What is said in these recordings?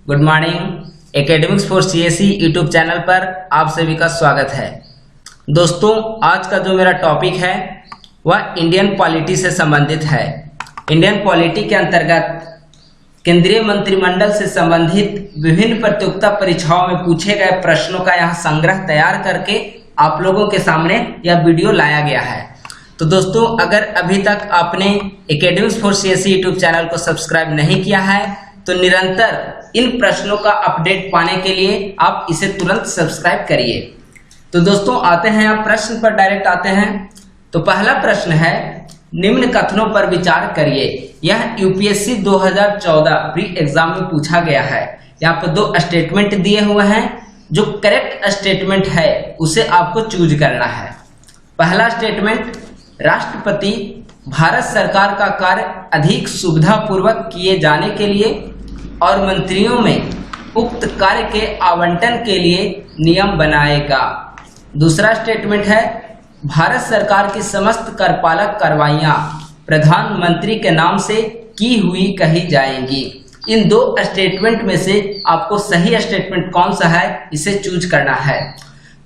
Good morning. Academics for CSE YouTube channel पर आप सभी का स्वागत है। दोस्तों, आज का जो मेरा टॉपिक है वह इंडियन पॉलिटी से संबंधित है। इंडियन पॉलिटी के अंतर्गत केंद्रीय मंत्रिमंडल से संबंधित विभिन्न प्रतियोगिता परीक्षाओं में पूछे गए प्रश्नों का यह संग्रह तैयार करके आप लोगों के सामने यह वीडियो लाया गया है। तो दोस्तों, अगर अभी तक आपने academics for CSE YouTube channel को सब्सक्राइब नहीं किया है तो निरंतर इन प्रश्नों का अपडेट पाने के लिए आप इसे तुरंत सब्सक्राइब करिए। तो दोस्तों, आते हैं आप प्रश्न पर डायरेक्ट आते हैं। तो पहला प्रश्न है, निम्न कथनों पर विचार करिए। यह यूपीएससी 2014 प्री एग्जाम में पूछा गया है। यहाँ पर दो स्टेटमेंट दिए हुए हैं, जो करेक्ट स्टेटमेंट है उसे आपको चूज करना है। पहला स्टेटमेंट, राष्ट्रपति भारत सरकार का कार्य अधिक सुविधापूर्वक किए जाने के लिए और मंत्रियों में उक्त कार्य के आवंटन के लिए नियम बनाएगा। दूसरा स्टेटमेंट है, भारत सरकार की समस्त करपालक कार्रवाइयां प्रधानमंत्री के नाम से की हुई कही जाएंगी। इन दो स्टेटमेंट में से आपको सही स्टेटमेंट कौन सा है इसे चूज करना है।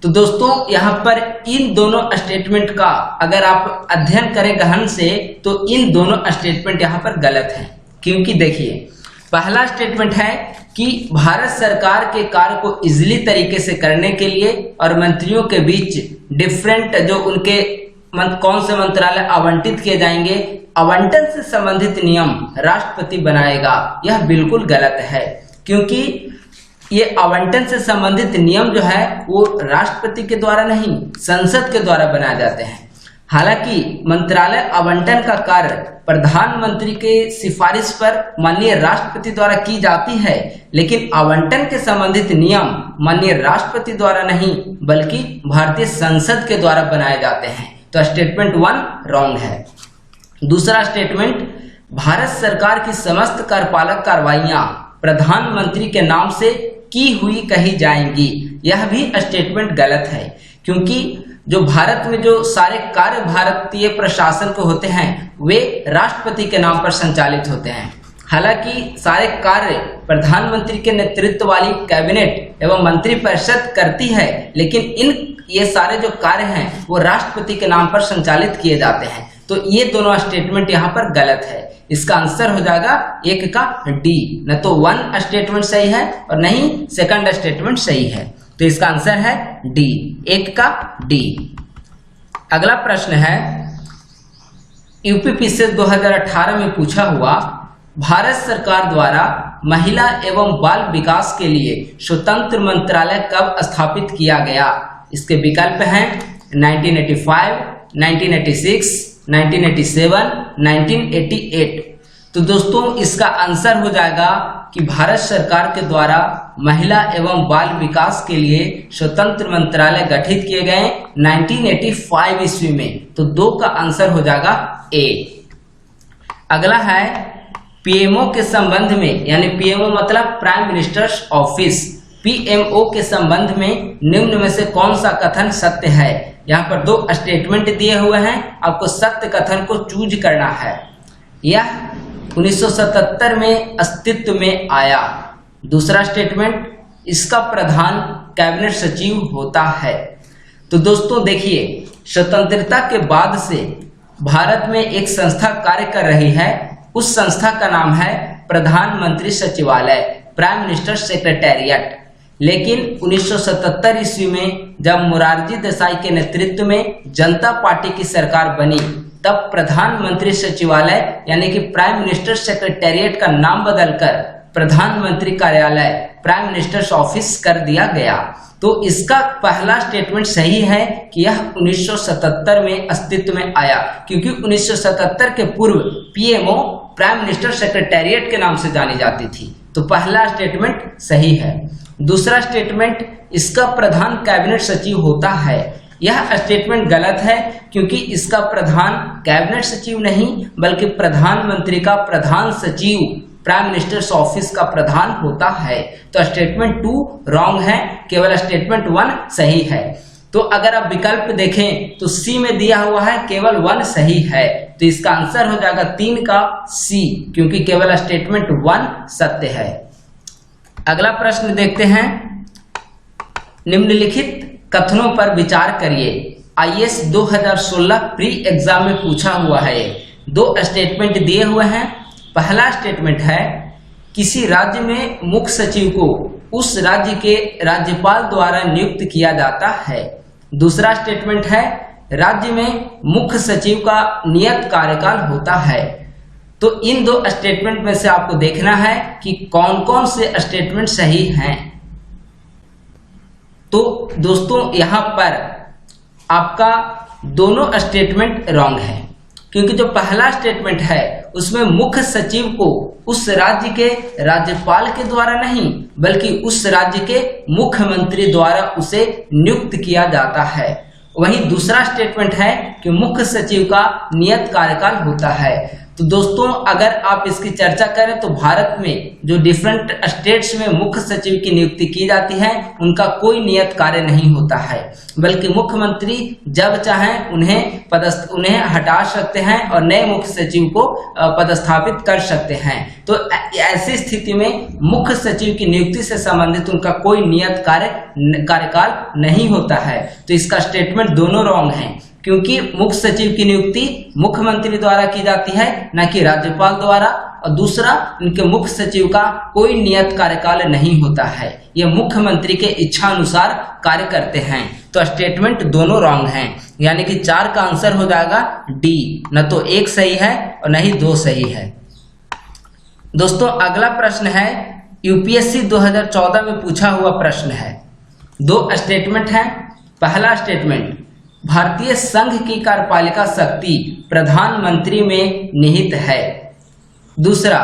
तो दोस्तों, यहाँ पर इन दोनों स्टेटमेंट का अगर आप अध्ययन करें गहन से तो इन दोनों स्टेटमेंट यहाँ पर गलत है। क्योंकि देखिए, पहला स्टेटमेंट है कि भारत सरकार के कार्य को इजीली तरीके से करने के लिए और मंत्रियों के बीच डिफरेंट जो उनके कौन से मंत्रालय आवंटित किए जाएंगे, आवंटन से संबंधित नियम राष्ट्रपति बनाएगा। यह बिल्कुल गलत है, क्योंकि ये आवंटन से संबंधित नियम जो है वो राष्ट्रपति के द्वारा नहीं, संसद के द्वारा बनाए जाते हैं। हालांकि मंत्रालय आवंटन का कार्य प्रधानमंत्री के सिफारिश पर माननीय राष्ट्रपति द्वारा की जाती है, लेकिन आवंटन के संबंधित नियम माननीय राष्ट्रपति द्वारा नहीं बल्कि भारतीय संसद के द्वारा बनाए जाते हैं। तो स्टेटमेंट 1 रॉन्ग है। दूसरा स्टेटमेंट, भारत सरकार की समस्त कार्यपालक कार्रवाइयां प्रधानमंत्री के नाम से की हुई कही जाएंगी। यह भी स्टेटमेंट गलत है, क्योंकि जो भारत में जो सारे कार्य भारतीय प्रशासन को होते हैं वे राष्ट्रपति के नाम पर संचालित होते हैं। हालांकि सारे कार्य प्रधानमंत्री के नेतृत्व वाली कैबिनेट एवं मंत्रिपरिषद करती है, लेकिन ये सारे जो कार्य हैं वो राष्ट्रपति के नाम पर संचालित किए जाते हैं। तो ये दोनों स्टेटमेंट यहाँ पर गलत है। इसका आंसर हो जाएगा 1 का डी। न तो 1 स्टेटमेंट सही है और नहीं सेकंड स्टेटमेंट सही है। तो इसका आंसर है डी, 1 का डी। अगला प्रश्न है, यूपीपीसीएस 2018 में पूछा हुआ, भारत सरकार द्वारा महिला एवं बाल विकास के लिए स्वतंत्र मंत्रालय कब स्थापित किया गया? इसके विकल्प हैं 1985, 1986, 1987, 1988। तो दोस्तों, इसका आंसर हो जाएगा कि भारत सरकार के द्वारा महिला एवं बाल विकास के लिए स्वतंत्र मंत्रालय गठित किए गए 1985 ईस्वी में। तो 2 का आंसर हो जाएगा ए। अगला है, पीएमओ के संबंध में, यानी पीएमओ मतलब प्राइम मिनिस्टर्स ऑफिस, पीएमओ के संबंध में निम्न में से कौन सा कथन सत्य है? यहाँ पर 2 स्टेटमेंट दिए हुए हैं, आपको सत्य कथन को चूज करना है। यह 1977 में अस्तित्व में आया। दूसरा स्टेटमेंट, इसका प्रधान कैबिनेट सचिव होता है। तो दोस्तों देखिए, स्वतंत्रता के बाद से भारत में एक संस्था कार्य कर रही है। उस संस्था का नाम है प्रधानमंत्री सचिवालय, प्राइम मिनिस्टर सेक्रेटेरिएट। लेकिन 1977 ईस्वी में जब मोरारजी देसाई के नेतृत्व में जनता पार्टी की सरकार बनी, तब प्रधानमंत्री सचिवालय यानी कि प्राइम मिनिस्टर सेक्रेटेरिएट का नाम बदलकर प्रधानमंत्री कार्यालय, प्राइम मिनिस्टर्स ऑफिस कर दिया गया। तो इसका पहला स्टेटमेंट सही है कि यह 1977 में अस्तित्व में आया, क्योंकि 1977 के पूर्व पीएमओ प्राइम मिनिस्टर सेक्रेटेरिएट के नाम से जानी जाती थी। तो पहला स्टेटमेंट सही है। दूसरा स्टेटमेंट, इसका प्रधान कैबिनेट सचिव होता है, यह स्टेटमेंट गलत है, क्योंकि इसका प्रधान कैबिनेट सचिव नहीं बल्कि प्रधानमंत्री का प्रधान सचिव, प्राइम मिनिस्टर्स ऑफिस का प्रधान होता है। तो स्टेटमेंट 2 रॉन्ग है, केवल स्टेटमेंट 1 सही है। तो अगर आप विकल्प देखें तो सी में दिया हुआ है केवल 1 सही है। तो इसका आंसर हो जाएगा 3 का सी, क्योंकि केवल स्टेटमेंट 1 सत्य है। अगला प्रश्न देखते हैं। निम्नलिखित कथनों पर विचार करिए। आईएएस 2016 प्री एग्जाम में पूछा हुआ है। दो स्टेटमेंट दिए हुए हैं। पहला स्टेटमेंट है किसी राज्य में मुख्य सचिव को उस राज्य के राज्यपाल द्वारा नियुक्त किया जाता है। दूसरा स्टेटमेंट है राज्य में मुख्य सचिव का नियत कार्यकाल होता है। तो इन दो स्टेटमेंट में से आपको देखना है कि कौन कौन से स्टेटमेंट सही हैं। तो दोस्तों यहाँ पर आपका दोनों स्टेटमेंट रॉन्ग है, क्योंकि जो पहला स्टेटमेंट है उसमें मुख्य सचिव को उस राज्य के राज्यपाल के द्वारा नहीं बल्कि उस राज्य के मुख्यमंत्री द्वारा उसे नियुक्त किया जाता है। वहीं दूसरा स्टेटमेंट है कि मुख्य सचिव का नियत कार्यकाल होता है। तो दोस्तों अगर आप इसकी चर्चा करें तो भारत में जो डिफरेंट स्टेट्स में मुख्य सचिव की नियुक्ति की जाती है उनका कोई नियत कार्य नहीं होता है, बल्कि मुख्यमंत्री जब चाहें उन्हें हटा सकते हैं और नए मुख्य सचिव को पदस्थापित कर सकते हैं। तो ऐसी स्थिति में मुख्य सचिव की नियुक्ति से संबंधित उनका कोई नियत कार्यकाल नहीं होता है। तो इसका स्टेटमेंट दोनों रॉन्ग हैं, क्योंकि मुख्य सचिव की नियुक्ति मुख्यमंत्री द्वारा की जाती है, न कि राज्यपाल द्वारा। और दूसरा, इनके मुख्य सचिव का कोई नियत कार्यकाल नहीं होता है, ये मुख्यमंत्री के इच्छा अनुसार कार्य करते हैं। तो स्टेटमेंट दोनों रॉन्ग हैं, यानी कि 4 का आंसर हो जाएगा डी। न तो 1 सही है और न ही 2 सही है। दोस्तों अगला प्रश्न है यूपीएससी 2014 में पूछा हुआ प्रश्न है। 2 स्टेटमेंट हैं। पहला स्टेटमेंट भारतीय संघ की कार्यपालिका शक्ति प्रधानमंत्री में निहित है। दूसरा,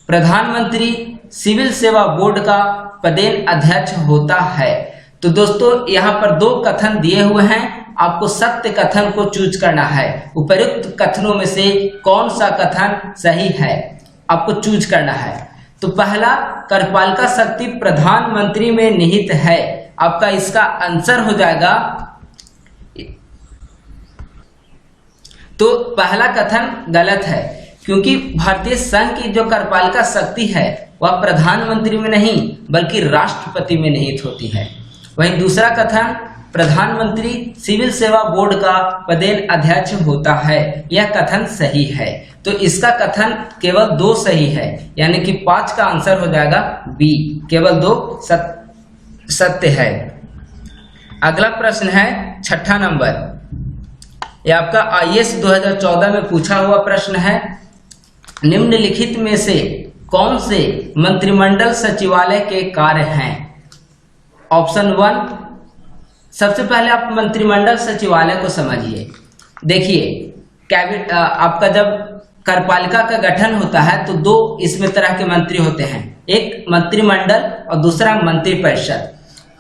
प्रधानमंत्री सिविल सेवा बोर्ड का पदेन अध्यक्ष होता है। तो दोस्तों यहाँ पर 2 कथन दिए हुए हैं, आपको सत्य कथन को चूज करना है। उपयुक्त कथनों में से कौन सा कथन सही है आपको चूज करना है। तो पहला, कार्यपालिका शक्ति प्रधानमंत्री में निहित है, आपका इसका आंसर हो जाएगा। तो पहला कथन गलत है, क्योंकि भारतीय संघ की जो कार्यपालिका शक्ति है वह प्रधानमंत्री में नहीं बल्कि राष्ट्रपति में निहित होती है। वहीं दूसरा कथन, प्रधानमंत्री सिविल सेवा बोर्ड का पदेन अध्यक्ष होता है, यह कथन सही है। तो इसका कथन केवल 2 सही है, यानी कि 5 का आंसर हो जाएगा बी। केवल 2 सत्य है। अगला प्रश्न है 6ठा नंबर। यह आपका आईएएस 2014 में पूछा हुआ प्रश्न है। निम्नलिखित में से कौन से मंत्रिमंडल सचिवालय के कार्य हैं? ऑप्शन 1, सबसे पहले आप मंत्रिमंडल सचिवालय को समझिए। देखिए कैबिनेट, आपका जब कार्यपालिका का गठन होता है तो 2 इसमें तरह के मंत्री होते हैं, एक मंत्रिमंडल और दूसरा मंत्रिपरिषद।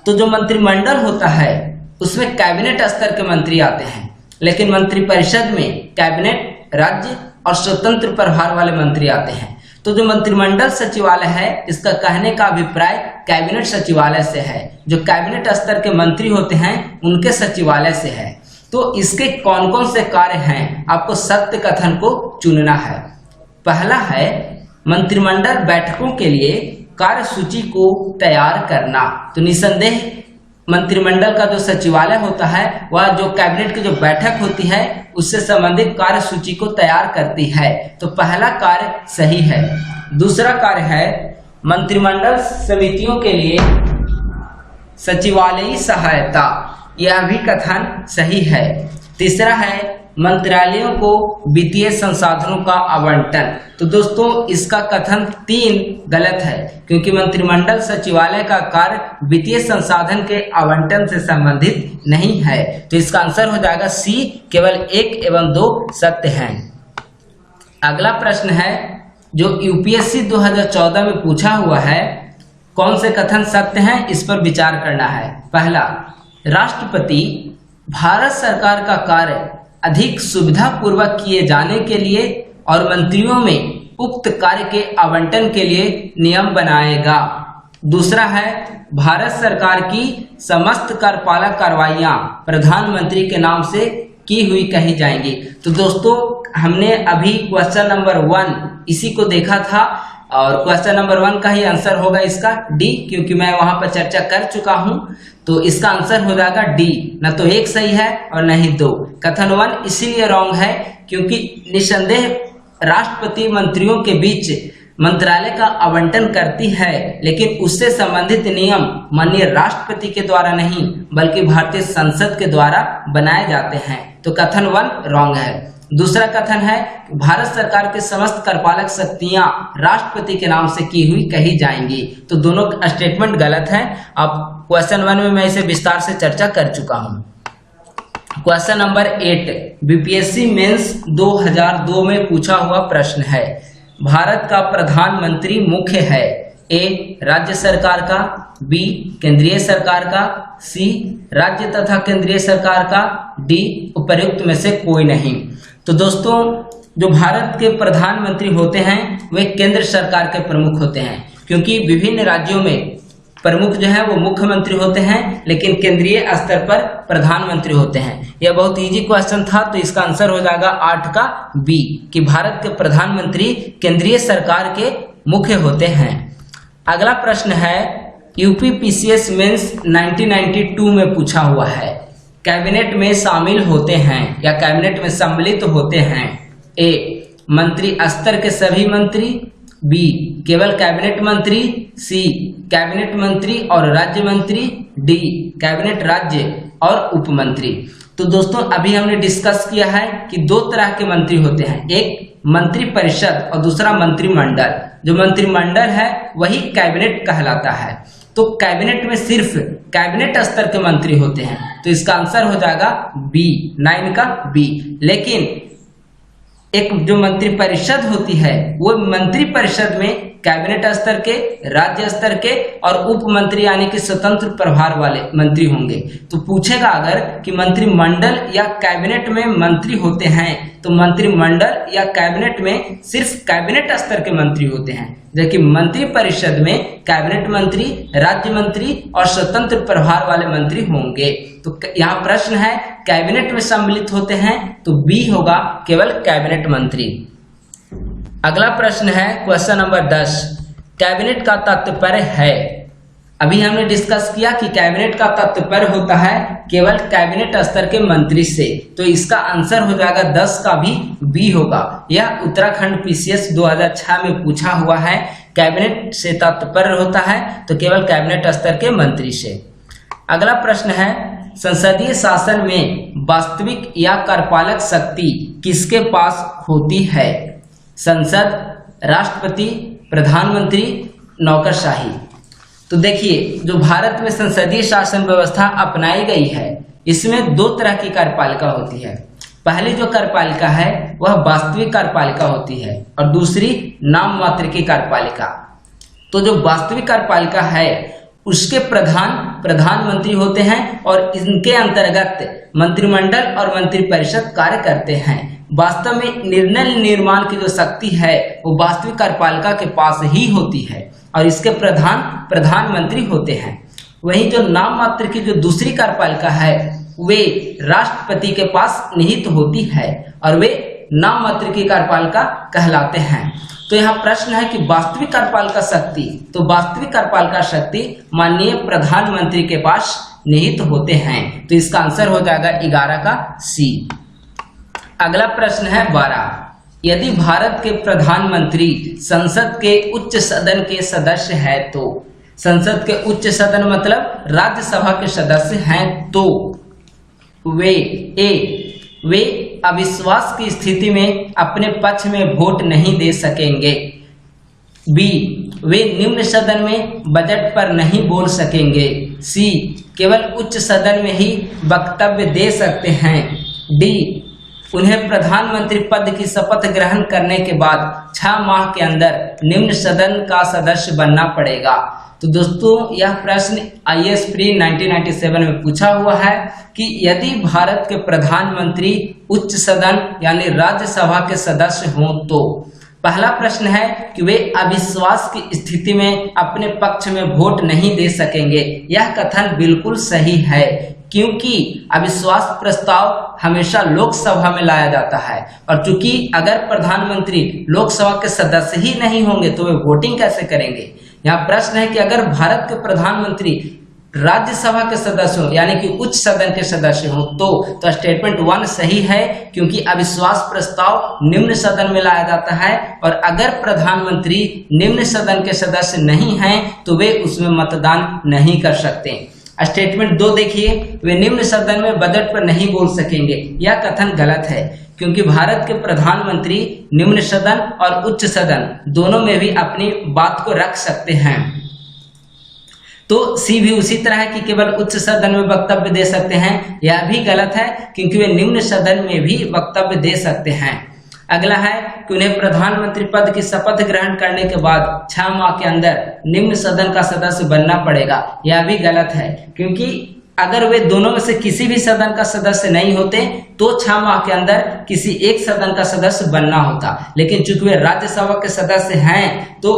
तो जो मंत्रिमंडल होता है उसमें कैबिनेट स्तर के मंत्री आते हैं, लेकिन मंत्रिपरिषद में कैबिनेट, राज्य और स्वतंत्र प्रभार वाले मंत्री आते हैं। तो जो मंत्रिमंडल सचिवालय है इसका कहने का अभिप्राय कैबिनेट सचिवालय से है, जो कैबिनेट स्तर के मंत्री होते हैं उनके सचिवालय से है। तो इसके कौन कौन से कार्य हैं आपको सत्य कथन को चुनना है। पहला है मंत्रिमंडल बैठकों के लिए कार्यसूची को तैयार करना। तो निसंदेह मंत्रिमंडल का जो सचिवालय होता है वह जो कैबिनेट की जो बैठक होती है उससे संबंधित कार्यसूची को तैयार करती है। तो पहला कार्य सही है। दूसरा कार्य है मंत्रिमंडल समितियों के लिए सचिवालयी सहायता, यह भी कथन सही है। तीसरा है मंत्रालयों को वित्तीय संसाधनों का आवंटन। तो दोस्तों इसका कथन 3 गलत है, क्योंकि मंत्रिमंडल सचिवालय का कार्य वित्तीय संसाधन के आवंटन से संबंधित नहीं है। तो इसका आंसर हो जाएगा सी। केवल 1 एवं 2 सत्य हैं। अगला प्रश्न है जो यूपीएससी 2014 में पूछा हुआ है, कौन से कथन सत्य हैं इस पर विचार करना है। पहला, राष्ट्रपति भारत सरकार का कार्य अधिक सुविधापूर्वक किए जाने के लिए और मंत्रियों में उक्त कार्य के आवंटन के लिए नियम बनाएगा। दूसरा है भारत सरकार की समस्त कार्यपालक कार्रवाइयां प्रधानमंत्री के नाम से की हुई कही जाएंगी। तो दोस्तों हमने अभी क्वेश्चन नंबर 1 इसी को देखा था और क्वेश्चन नंबर 1 का ही आंसर होगा इसका डी, क्योंकि मैं वहां पर चर्चा कर चुका हूं। तो इसका आंसर हो जाएगा डी, न तो 1 सही है और न ही 2। कथन 1 इसीलिए रॉन्ग है क्योंकि निसंदेह राष्ट्रपति मंत्रियों के बीच मंत्रालय का आवंटन करती है, लेकिन उससे संबंधित नियम माननीय राष्ट्रपति के द्वारा नहीं बल्कि भारतीय संसद के द्वारा बनाए जाते हैं। तो कथन 1 रॉन्ग है। दूसरा कथन है भारत सरकार के समस्त कार्यपालक शक्तियां राष्ट्रपति के नाम से की हुई कही जाएंगी। तो दोनों स्टेटमेंट गलत है। अब क्वेश्चन 1 में मैं इसे विस्तार से चर्चा कर चुका हूं। क्वेश्चन नंबर 8 बीपीएससी मेंस 2002 में पूछा हुआ प्रश्न है। भारत का प्रधानमंत्री मुख्य है ए राज्य सरकार का, बी केंद्रीय सरकार का, सी राज्य तथा केंद्रीय सरकार का, डी उपर्युक्त में से कोई नहीं। तो दोस्तों जो भारत के प्रधानमंत्री होते हैं वे केंद्र सरकार के प्रमुख होते हैं, क्योंकि विभिन्न राज्यों में प्रमुख जो है वो मुख्यमंत्री होते हैं, लेकिन केंद्रीय स्तर पर प्रधानमंत्री होते हैं। यह बहुत इजी क्वेश्चन था, तो इसका आंसर हो जाएगा 8 का बी कि भारत के प्रधानमंत्री केंद्रीय सरकार के मुख्य होते हैं। अगला प्रश्न है यूपीपीसीएस मेंस 1992 में पूछा हुआ है। कैबिनेट में शामिल होते हैं या कैबिनेट में सम्मिलित होते हैं ए मंत्री स्तर के सभी मंत्री, बी केवल कैबिनेट मंत्री, सी कैबिनेट मंत्री और राज्य मंत्री, डी कैबिनेट राज्य और उप मंत्री। तो दोस्तों अभी हमने डिस्कस किया है कि 2 तरह के मंत्री होते हैं, एक मंत्री परिषद और दूसरा मंत्रिमंडल। जो मंत्रिमंडल है वही कैबिनेट कहलाता है। तो कैबिनेट में सिर्फ कैबिनेट स्तर के मंत्री होते हैं, तो इसका आंसर हो जाएगा बी 9 का बी। लेकिन एक जो मंत्री परिषद होती है वो मंत्री परिषद में कैबिनेट स्तर के, राज्य स्तर के और उप मंत्री यानी कि स्वतंत्र प्रभार वाले मंत्री होंगे। तो पूछेगा अगर कि मंत्रिमंडल या कैबिनेट में मंत्री होते हैं तो मंत्रिमंडल या कैबिनेट में सिर्फ कैबिनेट स्तर के मंत्री होते हैं, जबकि मंत्री परिषद में कैबिनेट मंत्री, राज्य मंत्री और स्वतंत्र प्रभार वाले मंत्री होंगे। तो यहाँ प्रश्न है कैबिनेट में सम्मिलित होते हैं तो बी होगा केवल कैबिनेट मंत्री। अगला प्रश्न है क्वेश्चन नंबर 10 कैबिनेट का तात्पर्य है। अभी हमने डिस्कस किया कि कैबिनेट का तात्पर्य होता है केवल कैबिनेट स्तर के मंत्री से, तो इसका आंसर हो जाएगा 10 का भी बी होगा। यह उत्तराखंड पीसीएस 2006 में पूछा हुआ है। कैबिनेट से तात्पर्य होता है तो केवल कैबिनेट स्तर के मंत्री से। अगला प्रश्न है संसदीय शासन में वास्तविक या कार्यपालक शक्ति किसके पास होती है? संसद, राष्ट्रपति, प्रधानमंत्री, नौकरशाही। तो देखिए जो भारत में संसदीय शासन व्यवस्था अपनाई गई है इसमें 2 तरह की कार्यपालिका होती है। पहली जो कार्यपालिका है वह वास्तविक कार्यपालिका होती है और दूसरी नाम मात्र की कार्यपालिका। तो जो वास्तविक कार्यपालिका है उसके प्रधानमंत्री होते हैं और इनके अंतर्गत मंत्रिमंडल और मंत्रिपरिषद कार्य करते हैं। वास्तव में निर्णय निर्माण की जो शक्ति है वो वास्तविक कार्यपालिका के पास ही होती है और इसके प्रधानमंत्री होते हैं। वहीं जो नाम मात्र की जो दूसरी कार्यपालिका है वे राष्ट्रपति के पास निहित होती है और वे नाम मात्र की कार्यपालिका कहलाते हैं। तो यहाँ प्रश्न है कि वास्तविक कार्यपालिका शक्ति, तो वास्तविक कार्यपालिका शक्ति माननीय प्रधानमंत्री के पास निहित होते हैं। तो इसका आंसर हो जाएगा 11 का सी। अगला प्रश्न है 12 यदि भारत के प्रधानमंत्री संसद के उच्च सदन के सदस्य है तो, संसद के उच्च सदन मतलब राज्यसभा के सदस्य हैं तो वे अविश्वास की स्थिति में अपने पक्ष में वोट नहीं दे सकेंगे। बी वे निम्न सदन में बजट पर नहीं बोल सकेंगे। सी केवल उच्च सदन में ही वक्तव्य दे सकते हैं। डी उन्हें प्रधानमंत्री पद की शपथ ग्रहण करने के बाद 6 माह के अंदर निम्न सदन का सदस्य बनना पड़ेगा। तो दोस्तों यह प्रश्न आईएएस प्री 1997 में पूछा हुआ है कि यदि भारत के प्रधानमंत्री उच्च सदन यानी राज्यसभा के सदस्य हों पहला प्रश्न है कि वे अविश्वास की स्थिति में अपने पक्ष में वोट नहीं दे सकेंगे। यह कथन बिल्कुल सही है, क्योंकि अविश्वास प्रस्ताव हमेशा लोकसभा में लाया जाता है, और चूंकि अगर प्रधानमंत्री लोकसभा के सदस्य ही नहीं होंगे तो वे वोटिंग कैसे करेंगे। यहाँ प्रश्न है कि अगर भारत के प्रधानमंत्री राज्यसभा के सदस्य हो, यानी कि उच्च सदन के सदस्य हो, तो स्टेटमेंट 1 सही है, क्योंकि अविश्वास प्रस्ताव निम्न सदन में लाया जाता है, और अगर प्रधानमंत्री निम्न सदन के सदस्य नहीं हैं तो वे उसमें मतदान नहीं कर सकते। स्टेटमेंट 2 देखिए, वे निम्न सदन में बजट पर नहीं बोल सकेंगे। यह कथन गलत है, क्योंकि भारत के प्रधानमंत्री निम्न सदन और उच्च सदन दोनों में भी अपनी बात को रख सकते हैं। तो सी भी उसी तरह है कि केवल उच्च सदन में वक्तव्य दे सकते हैं। यह भी गलत है, क्योंकि वे निम्न सदन में भी वक्तव्य दे सकते हैं। अगला है कि उन्हें प्रधानमंत्री पद की शपथ ग्रहण करने के बाद 6 माह के अंदर निम्न सदन का सदस्य बनना पड़ेगा। यह भी गलत है, क्योंकि अगर वे दोनों में से किसी भी सदन का सदस्य नहीं होते तो 6 माह के अंदर किसी एक सदन का सदस्य बनना होता, लेकिन चूंकि वे राज्यसभा के सदस्य हैं तो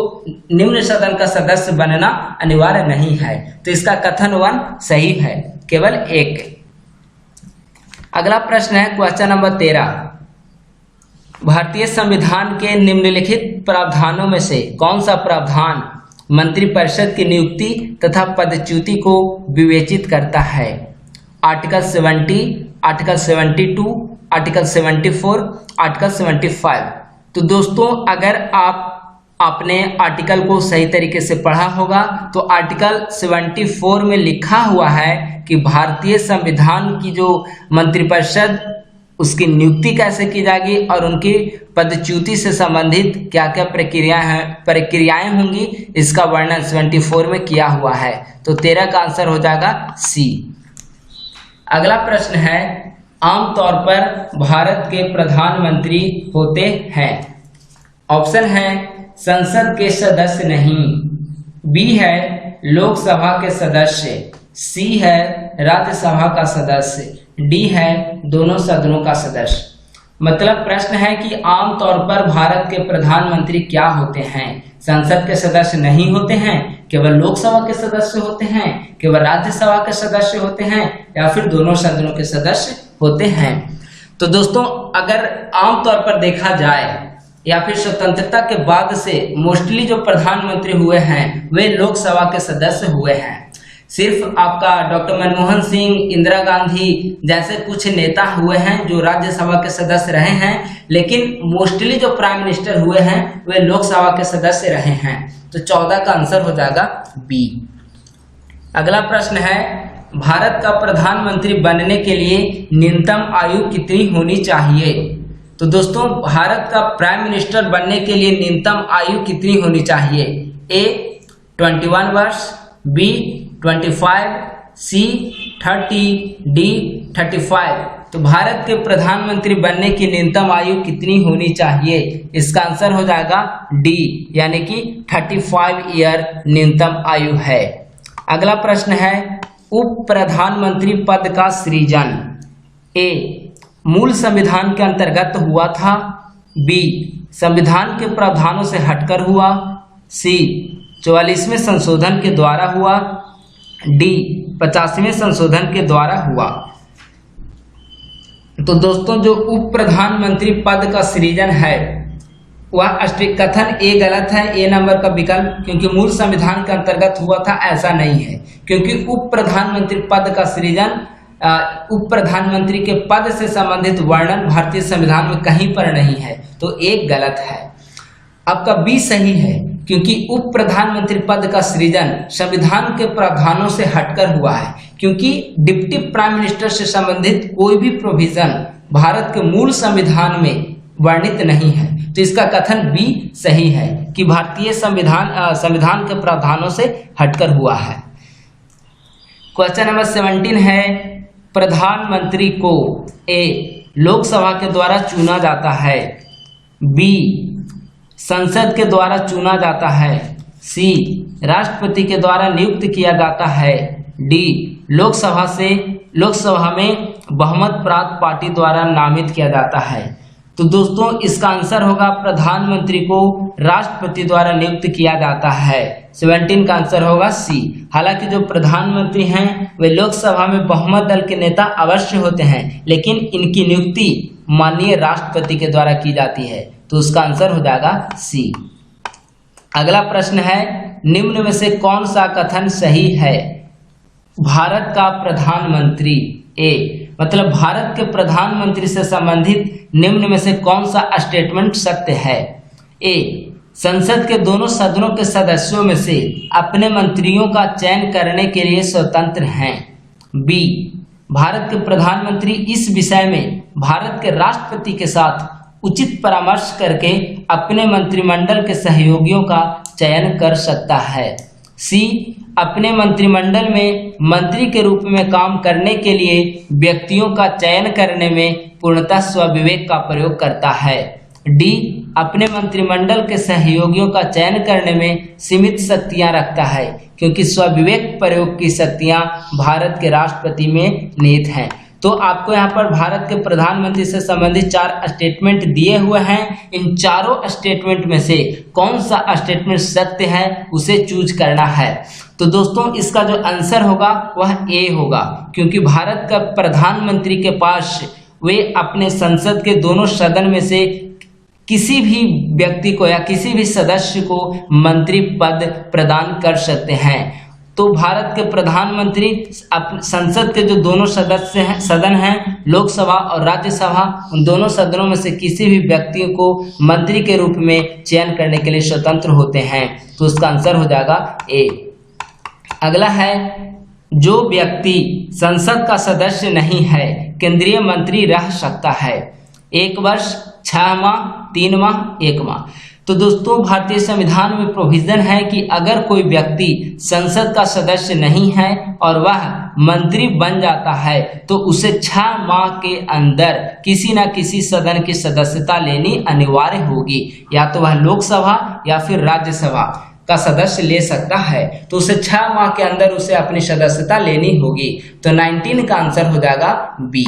निम्न सदन का सदस्य बनना अनिवार्य नहीं है। तो इसका कथन 1 सही है, केवल 1। अगला प्रश्न है क्वेश्चन नंबर 13, भारतीय संविधान के निम्नलिखित प्रावधानों में से कौन सा प्रावधान मंत्रिपरिषद की नियुक्ति तथा पदच्युति को विवेचित करता है। Article 70, article 72, article 74, article 75। तो दोस्तों अगर आपने आर्टिकल को सही तरीके से पढ़ा होगा तो आर्टिकल 74 में लिखा हुआ है कि भारतीय संविधान की जो मंत्रिपरिषद उसकी नियुक्ति कैसे की जाएगी और उनकी पदच्युति से संबंधित क्या क्या प्रक्रियाएं होंगी, इसका वर्णन 74 में किया हुआ है। तो 13 का आंसर हो जाएगा सी। अगला प्रश्न है, आमतौर पर भारत के प्रधानमंत्री होते हैं। ऑप्शन है संसद के सदस्य नहीं, बी है लोकसभा के सदस्य, सी है राज्यसभा का सदस्य, डी है दोनों सदनों का सदस्य। मतलब प्रश्न है कि आमतौर पर भारत के प्रधानमंत्री क्या होते हैं। संसद के सदस्य नहीं होते हैं, केवल लोकसभा के सदस्य होते हैं, केवल राज्यसभा के सदस्य होते हैं, या फिर दोनों सदनों के सदस्य होते हैं। तो दोस्तों अगर आमतौर पर देखा जाए या फिर स्वतंत्रता के बाद से मोस्टली जो प्रधानमंत्री हुए हैं वे लोकसभा के सदस्य हुए हैं। सिर्फ आपका डॉक्टर मनमोहन सिंह, इंदिरा गांधी जैसे कुछ नेता हुए हैं जो राज्यसभा के सदस्य रहे हैं, लेकिन मोस्टली जो प्राइम मिनिस्टर हुए हैं वे लोकसभा के सदस्य रहे हैं। तो 14 का आंसर हो जाएगा बी। अगला प्रश्न है, भारत का प्रधानमंत्री बनने के लिए न्यूनतम आयु कितनी होनी चाहिए। तो दोस्तों भारत का प्राइम मिनिस्टर बनने के लिए न्यूनतम आयु कितनी होनी चाहिए। ए 21 वर्ष, बी 25, सी 30, डी 35। तो भारत के प्रधानमंत्री बनने की न्यूनतम आयु कितनी होनी चाहिए, इसका आंसर हो जाएगा डी, यानी कि 35 ईयर न्यूनतम आयु है। अगला प्रश्न है, उप प्रधानमंत्री पद का सृजन ए मूल संविधान के अंतर्गत हुआ था, बी संविधान के प्रावधानों से हटकर हुआ, सी 44वें संशोधन के द्वारा हुआ, डी 85वें संशोधन के द्वारा हुआ। तो दोस्तों जो उप प्रधानमंत्री पद का सृजन है वह कथन ए गलत है, ए नंबर का विकल्प, क्योंकि मूल संविधान के अंतर्गत हुआ था ऐसा नहीं है, क्योंकि उप प्रधानमंत्री पद का सृजन उप प्रधानमंत्री के पद से संबंधित वर्णन भारतीय संविधान में कहीं पर नहीं है, तो एक गलत है। आपका बी सही है, क्योंकि उप प्रधानमंत्री पद का सृजन संविधान के प्रावधानों से हटकर हुआ है, क्योंकि डिप्टी प्राइम मिनिस्टर से संबंधित कोई भी प्रोविजन भारत के मूल संविधान में वर्णित नहीं है। तो इसका कथन बी सही है कि भारतीय संविधान के प्रावधानों से हटकर हुआ है। क्वेश्चन नंबर 17 है, प्रधानमंत्री को ए लोकसभा के द्वारा चुना जाता है, बी संसद के द्वारा चुना जाता है, सी राष्ट्रपति के द्वारा नियुक्त किया जाता है, डी लोकसभा में बहुमत प्राप्त पार्टी द्वारा नामित किया जाता है। तो दोस्तों इसका आंसर होगा प्रधानमंत्री को राष्ट्रपति द्वारा नियुक्त किया जाता है। 17 का आंसर होगा सी। हालांकि जो प्रधानमंत्री हैं वे लोकसभा में बहुमत दल के नेता अवश्य होते हैं, लेकिन इनकी नियुक्ति माननीय राष्ट्रपति के द्वारा की जाती है, तो उसका आंसर हो जाएगा सी। अगला प्रश्न है, निम्न में से कौन सा कथन सही है? भारत का प्रधानमंत्री मतलब भारत के प्रधानमंत्री से संबंधित निम्न में से कौन सा स्टेटमेंट सत्य है? संसद के दोनों सदनों के सदस्यों में से अपने मंत्रियों का चयन करने के लिए स्वतंत्र हैं। बी, भारत के प्रधानमंत्री इस विषय में भारत के राष्ट्रपति के साथ उचित परामर्श करके अपने मंत्रिमंडल के सहयोगियों का चयन कर सकता है। सी, अपने मंत्रिमंडल में मंत्री के रूप में काम करने के लिए व्यक्तियों का चयन करने में पूर्णतः स्वविवेक का प्रयोग करता है। डी, अपने मंत्रिमंडल के सहयोगियों का चयन करने में सीमित शक्तियां रखता है, क्योंकि स्वविवेक प्रयोग की शक्तियां भारत के राष्ट्रपति में निहित हैं। तो आपको यहाँ पर भारत के प्रधानमंत्री से संबंधित 4 स्टेटमेंट दिए हुए हैं। इन चारों स्टेटमेंट में से कौन सा स्टेटमेंट सत्य है उसे चूज करना है। तो दोस्तों इसका जो आंसर होगा वह ए होगा, क्योंकि भारत का प्रधानमंत्री के पास वे अपने संसद के दोनों सदन में से किसी भी व्यक्ति को या किसी भी सदस्य को मंत्री पद प्रदान कर सकते हैं। तो भारत के प्रधानमंत्री संसद के जो दोनों सदन हैं, लोकसभा और राज्यसभा, उन दोनों सदनों में से किसी भी व्यक्ति को मंत्री के रूप में चयन करने के लिए स्वतंत्र होते हैं। तो उसका आंसर हो जाएगा ए। अगला है, जो व्यक्ति संसद का सदस्य नहीं है केंद्रीय मंत्री रह सकता है। 1 वर्ष, 6 माह, 3 माह, 1 माह। तो दोस्तों भारतीय संविधान में प्रोविजन है कि अगर कोई व्यक्ति संसद का सदस्य नहीं है और वह मंत्री बन जाता है तो उसे 6 माह के अंदर किसी न किसी सदन की सदस्यता लेनी अनिवार्य होगी। या तो वह लोकसभा या फिर राज्यसभा का सदस्य ले सकता है, तो उसे 6 माह के अंदर उसे अपनी सदस्यता लेनी होगी। तो 19 का आंसर हो जाएगा बी।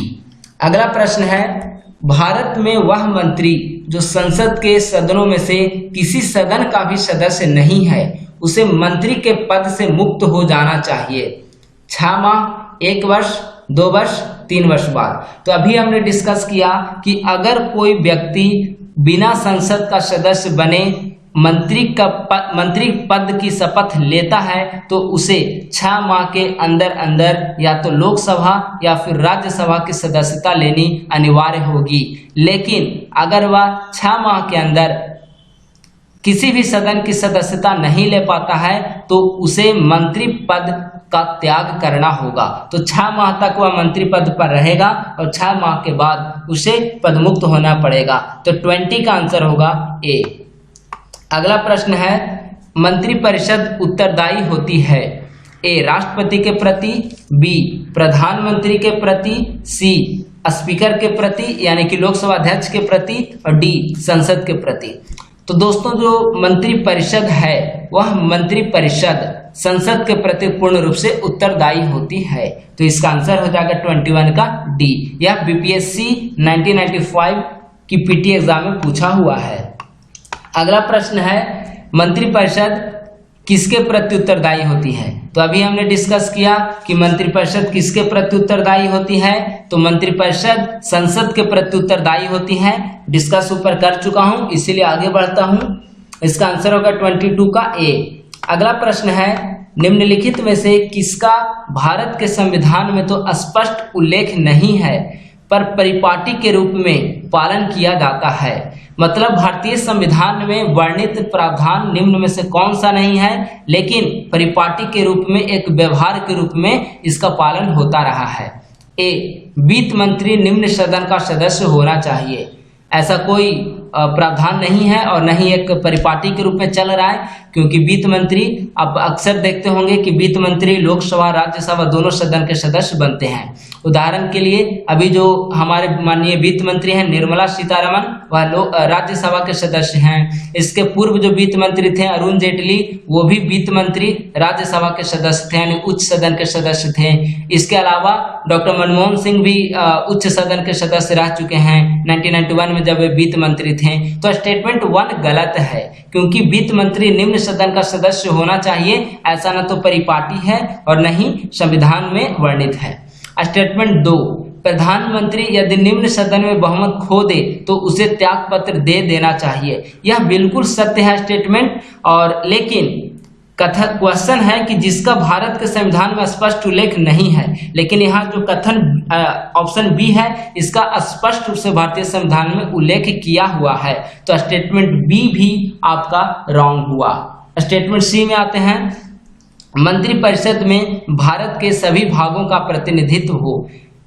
अगला प्रश्न है, भारत में वह मंत्री जो संसद के सदनों में से किसी सदन का भी सदस्य नहीं है उसे मंत्री के पद से मुक्त हो जाना चाहिए। 6 माह, 1 वर्ष, 2 वर्ष, 3 वर्ष बाद। तो अभी हमने डिस्कस किया कि अगर कोई व्यक्ति बिना संसद का सदस्य बने मंत्री पद की शपथ लेता है तो उसे 6 माह के अंदर अंदर या तो लोकसभा या फिर राज्यसभा की सदस्यता लेनी अनिवार्य होगी। लेकिन अगर वह 6 माह के अंदर किसी भी सदन की सदस्यता नहीं ले पाता है तो उसे मंत्री पद का त्याग करना होगा। तो 6 माह तक वह मंत्री पद पर रहेगा और 6 माह के बाद उसे पदमुक्त होना पड़ेगा। तो 20 का आंसर होगा ए। अगला प्रश्न है, मंत्रिपरिषद उत्तरदायी होती है? ए, राष्ट्रपति के प्रति, बी, प्रधानमंत्री के प्रति, सी, स्पीकर के प्रति यानी कि लोकसभा अध्यक्ष के प्रति, और डी, संसद के प्रति। तो दोस्तों जो मंत्रिपरिषद है वह मंत्रिपरिषद संसद के प्रति पूर्ण रूप से उत्तरदायी होती है। तो इसका आंसर हो जाएगा 21 का डी। यह बीपीएससी 1995 की पीटी एग्जाम में पूछा हुआ है। अगला प्रश्न है, मंत्रिपरिषद किसके प्रति उत्तरदायी होती है? तो अभी हमने डिस्कस किया कि मंत्रिपरिषद किसके प्रति उत्तरदायी होती है, तो मंत्रिपरिषद संसद के प्रति उत्तरदायी होती है। डिस्कस ऊपर कर चुका हूं, इसीलिए आगे बढ़ता हूं। इसका आंसर होगा 22 का ए। अगला प्रश्न है, निम्नलिखित में से किसका भारत के संविधान में तो स्पष्ट उल्लेख नहीं है पर परिपाटी के रूप में पालन किया जाता है? मतलब भारतीय संविधान में वर्णित प्रावधान निम्न में से कौन सा नहीं है लेकिन परिपाटी के रूप में एक व्यवहार के रूप में इसका पालन होता रहा है? ए, वित्त मंत्री निम्न सदन का सदस्य होना चाहिए। ऐसा कोई प्रावधान नहीं है और न ही एक परिपाटी के रूप में चल रहा है, क्योंकि वित्त मंत्री आप अक्सर देखते होंगे कि वित्त मंत्री लोकसभा राज्यसभा दोनों सदन के सदस्य बनते हैं उदाहरण के लिए अभी जो हमारे माननीय वित्त मंत्री हैं निर्मला सीतारमण, वह राज्यसभा के सदस्य हैं। इसके पूर्व जो वित्त मंत्री थे अरुण जेटली, वो भी वित्त मंत्री राज्यसभा के सदस्य थे, यानी उच्च सदन के सदस्य थे। इसके अलावा डॉक्टर मनमोहन सिंह भी उच्च सदन के सदस्य रह चुके हैं 1991 में जब वे वित्त मंत्री थे। तो स्टेटमेंट 1 गलत है, क्योंकि वित्त मंत्री निम्न सदन का सदस्य होना चाहिए, ऐसा न तो परिपाटी है और न ही संविधान में वर्णित है। स्टेटमेंट 2, प्रधानमंत्री यदि निम्न सदन में बहुमत खो दे तो उसे त्याग पत्र दे देना चाहिए। यह बिल्कुल सत्य है स्टेटमेंट, और लेकिन कथन क्वेश्चन है कि जिसका भारत के संविधान में स्पष्ट उल्लेख नहीं है, लेकिन यहाँ जो कथन ऑप्शन बी है इसका स्पष्ट रूप से भारतीय संविधान में उल्लेख किया हुआ है। तो स्टेटमेंट बी भी आपका रॉन्ग हुआ। स्टेटमेंट सी में आते हैं, मंत्रिपरिषद में भारत के सभी भागों का प्रतिनिधित्व हो।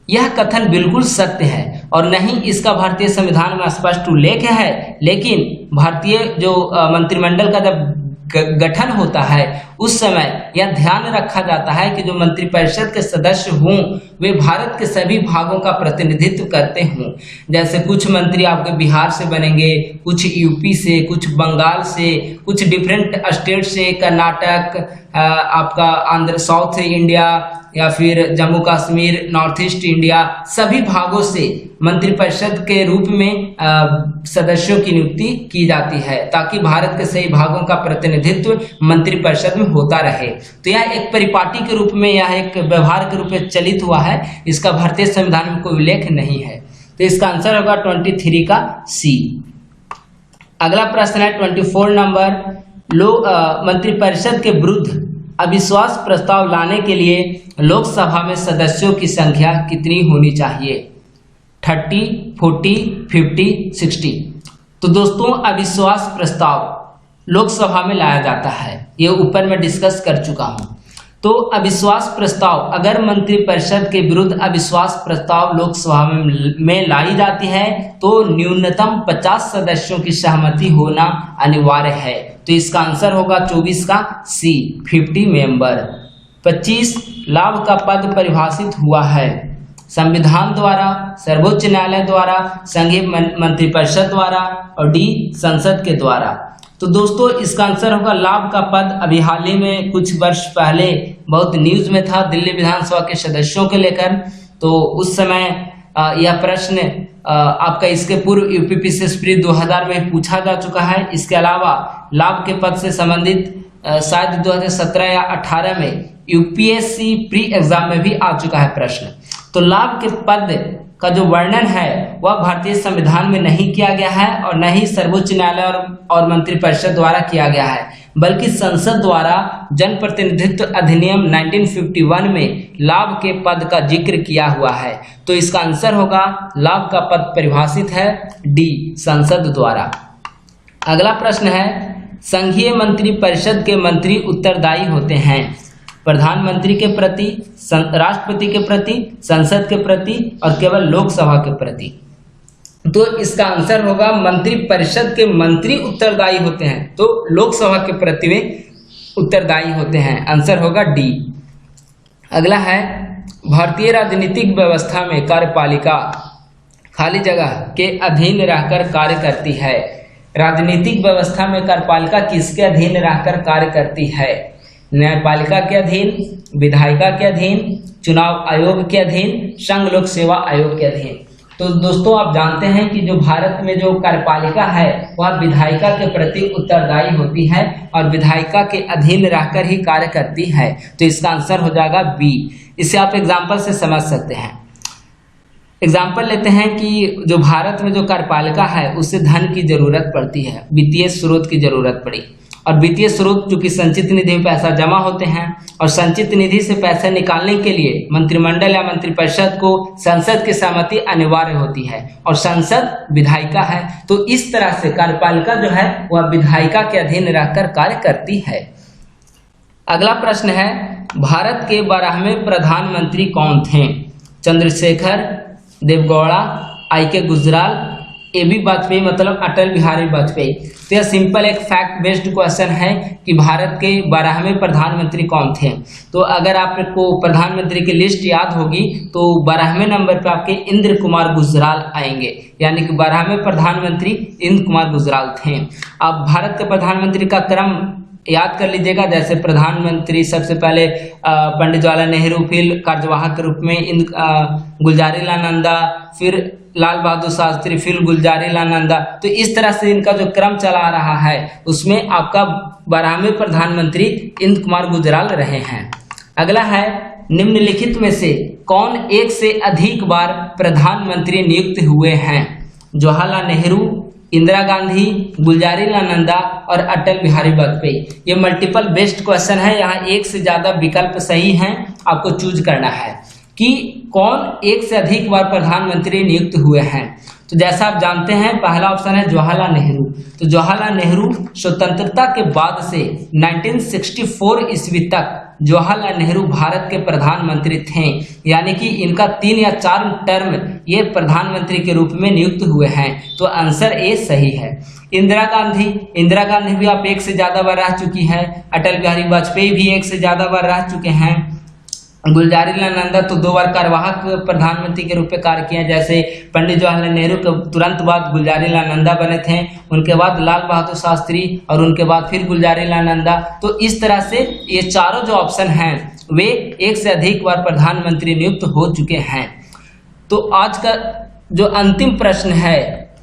यह कथन बिल्कुल सत्य है और नहीं इसका भारतीय संविधान में स्पष्ट उल्लेख है, लेकिन भारतीय जो मंत्रिमंडल का जब गठन होता है उस समय यह ध्यान रखा जाता है कि जो मंत्रिपरिषद के सदस्य हों वे भारत के सभी भागों का प्रतिनिधित्व करते हों। जैसे कुछ मंत्री आपके बिहार से बनेंगे, कुछ यूपी से, कुछ बंगाल से, कुछ डिफरेंट स्टेट से, कर्नाटक, आपका आंध्र, साउथ इंडिया या फिर Jammu Kashmir, north east India, सभी भागों से मंत्रिपरिषद के रूप में सदस्यों की नियुक्ति की जाती है ताकि भारत के सही भागों का प्रतिनिधित्व मंत्रिपरिषद में होता रहे। तो यह एक परिपाटी के रूप में, यह एक व्यवहार के रूप में चलित हुआ है, इसका भारतीय संविधान में कोई उल्लेख नहीं है। तो इसका आंसर होगा 23 का सी। अगला प्रश्न है 24 नंबर, मंत्रिपरिषद के विरुद्ध अविश्वास प्रस्ताव लाने के लिए लोकसभा में सदस्यों की संख्या कितनी होनी चाहिए? 30, 40, 50, 60। तो दोस्तों अविश्वास प्रस्ताव लोकसभा में लाया जाता है, ये ऊपर मैं डिस्कस कर चुका हूं। तो अविश्वास प्रस्ताव, अगर मंत्रिपरिषद के विरुद्ध अविश्वास प्रस्ताव लोकसभा में लाई जाती है तो न्यूनतम 50 सदस्यों की सहमति होना अनिवार्य है। तो इसका आंसर होगा 24 का सी, 50 मेंबर। 25, लाभ का पद परिभाषित हुआ है संविधान द्वारा, सर्वोच्च न्यायालय द्वारा, संघीय मंत्रिपरिषद द्वारा और डी संसद के द्वारा। तो दोस्तों इसका आंसर होगा लाभ का पद। अभी हाल ही में कुछ वर्ष पहले बहुत न्यूज में था दिल्ली विधानसभा के सदस्यों के लेकर, तो उस समय यह प्रश्न आपका इसके पूर्व यूपीपीएससी 2000 में पूछा जा चुका है। इसके अलावा लाभ के पद से संबंधित शायद 2017 या 18 में यूपीएससी प्री एग्जाम में भी आ चुका है प्रश्न। तो लाभ के पद का जो वर्णन है वह भारतीय संविधान में नहीं किया गया है और न ही सर्वोच्च न्यायालय और मंत्रिपरिषद द्वारा किया गया है, बल्कि संसद द्वारा जनप्रतिनिधित्व अधिनियम 1951 में लाभ के पद का जिक्र किया हुआ है। तो इसका आंसर होगा लाभ का पद परिभाषित है डी संसद द्वारा। अगला प्रश्न है, संघीय मंत्रिपरिषद के मंत्री उत्तरदायी होते हैं प्रधानमंत्री के प्रति, राष्ट्रपति के प्रति, संसद के प्रति और केवल लोकसभा के प्रति। तो इसका आंसर होगा मंत्रिपरिषद के मंत्री उत्तरदायी होते हैं तो लोकसभा के प्रति वे उत्तरदायी होते हैं। आंसर होगा डी। अगला है, भारतीय राजनीतिक व्यवस्था में कार्यपालिका खाली जगह के अधीन रहकर कार्य करती है। राजनीतिक व्यवस्था में कार्यपालिका किसके अधीन रहकर कार्य करती है? न्यायपालिका के अधीन, विधायिका के अधीन, चुनाव आयोग के अधीन, संघ लोक सेवा आयोग के अधीन। तो दोस्तों आप जानते हैं कि जो भारत में जो कार्यपालिका है वह विधायिका के प्रति उत्तरदायी होती है और विधायिका के अधीन रहकर ही कार्य करती है। तो इसका आंसर हो जाएगा बी। इसे आप एग्जाम्पल से समझ सकते हैं। एग्जाम्पल लेते हैं कि जो भारत में जो कार्यपालिका है उससे धन की जरूरत पड़ती है, वित्तीय स्रोत की जरूरत पड़ी, और वित्तीय स्रोत चूंकि संचित निधि में पैसा जमा होते हैं और संचित निधि से पैसा निकालने के लिए मंत्रिमंडल या मंत्रिपरिषद को संसद की सहमति अनिवार्य होती है और संसद विधायिका है। तो इस तरह से कार्यपालिका जो है वह विधायिका के अधीन रहकर कार्य करती है। अगला प्रश्न है, भारत के 12वें प्रधानमंत्री कौन थे? चंद्रशेखर, देवगौड़ा, आई के गुजराल, AB वाजपेयी मतलब अटल बिहारी वाजपेयी। तो यह सिंपल एक फैक्ट बेस्ड क्वेश्चन है कि भारत के 12वें प्रधानमंत्री कौन थे। तो अगर आपको प्रधानमंत्री की लिस्ट याद होगी तो 12वें नंबर पे आपके इंद्र कुमार गुजराल आएंगे, यानी कि 12वें प्रधानमंत्री इंद्र कुमार गुजराल थे। अब भारत के प्रधानमंत्री का क्रम याद कर लीजिएगा, जैसे प्रधानमंत्री सबसे पहले पंडित जवाहरलाल नेहरू, फिर कार्यवाहक के रूप में गुलजारीलाल नंदा, फिर लाल बहादुर शास्त्री, फिर गुलजारीलाल नंदा। तो इस तरह से इनका जो क्रम चला रहा है उसमें आपका 12वें प्रधानमंत्री इंद्र कुमार गुजराल रहे हैं। अगला है, निम्नलिखित में से कौन एक से अधिक बार प्रधानमंत्री नियुक्त हुए हैं? जवाहरलाल नेहरू, इंदिरा गांधी, गुलजारीलाल नंदा और अटल बिहारी वाजपेयी। ये मल्टीपल बेस्ड क्वेश्चन है, यहाँ एक से ज्यादा विकल्प सही हैं, आपको चूज करना है कि कौन एक से अधिक बार प्रधानमंत्री नियुक्त हुए हैं। तो जैसा आप जानते हैं पहला ऑप्शन है जवाहरलाल नेहरू। तो जवाहरलाल नेहरू स्वतंत्रता के बाद से 1964 ईस्वी तक जवाहरलाल नेहरू भारत के प्रधानमंत्री थे, यानी कि इनका 3 या 4 टर्म ये प्रधानमंत्री के रूप में नियुक्त हुए हैं। तो आंसर ए सही है। इंदिरा गांधी भी आप एक से ज्यादा बार रह चुकी है। अटल बिहारी वाजपेयी भी एक से ज्यादा बार रह चुके हैं। गुलजारीलाल नंदा तो 2 बार कार्यवाहक प्रधानमंत्री के रूप में कार्य किए, जैसे पंडित जवाहरलाल नेहरू के तुरंत बाद गुलजारीलाल नंदा बने थे, उनके बाद लाल बहादुर शास्त्री और उनके बाद फिर गुलजारीलाल नंदा। तो इस तरह से ये चारों जो ऑप्शन हैं वे एक से अधिक बार प्रधानमंत्री नियुक्त हो चुके हैं। तो आज का जो अंतिम प्रश्न है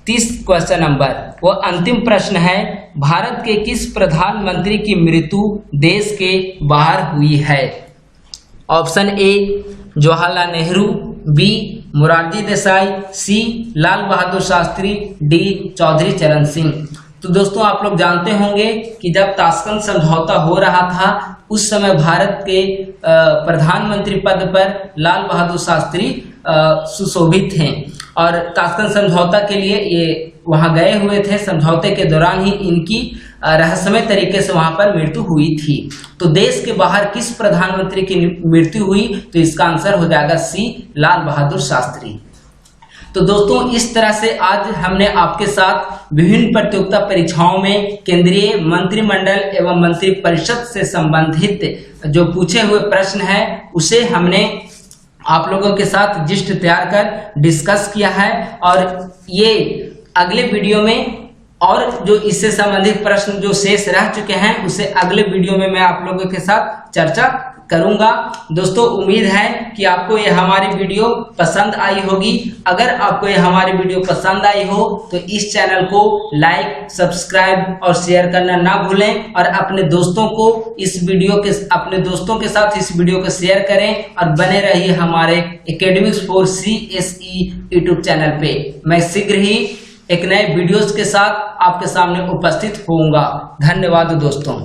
30 क्वेश्चन नंबर, वो अंतिम प्रश्न है, भारत के किस प्रधानमंत्री की मृत्यु देश के बाहर हुई है? Option A Jawaharlal Nehru, B Morarji Desai, C Lal Bahadur Shastri, D Chaudhary Charan Singh. तो दोस्तों आप लोग जानते होंगे कि जब ताशकंद समझौता हो रहा था उस समय भारत के प्रधानमंत्री पद पर लाल बहादुर शास्त्री सुशोभित थे और ताशकंद समझौता के लिए ये वहां गए हुए थे। समझौते के दौरान ही इनकी रहस्यमय तरीके से वहां पर मृत्यु हुई थी। तो देश के बाहर किस प्रधानमंत्री की मृत्यु हुई? तो इसका आंसर हो जाएगा सी लाल बहादुर शास्त्री। तो दोस्तों इस तरह से आज हमने आपके साथ विभिन्न प्रतियोगिता परीक्षाओं में केंद्रीय मंत्रिमंडल एवं मंत्रिपरिषद से संबंधित जो पूछे हुए प्रश्न है उसे हमने आप लोगों के साथ जिस्ट तैयार कर डिस्कस किया है। और ये अगले वीडियो में और जो इससे संबंधित प्रश्न जो शेष रह चुके हैं उसे अगले वीडियो में मैं आप लोगों के साथ चर्चा करूंगा। दोस्तों उम्मीद है कि आपको ये हमारी वीडियो पसंद आई होगी। अगर आपको ये हमारी वीडियो पसंद आई हो तो इस चैनल को लाइक, सब्सक्राइब और शेयर करना ना भूलें और अपने दोस्तों के साथ इस वीडियो को शेयर करें और बने रहिए हमारे academics for CSE YouTube channel पे। मैं शीघ्र ही एक नए वीडियोस के साथ आपके सामने उपस्थित होऊंगा। धन्यवाद दोस्तों।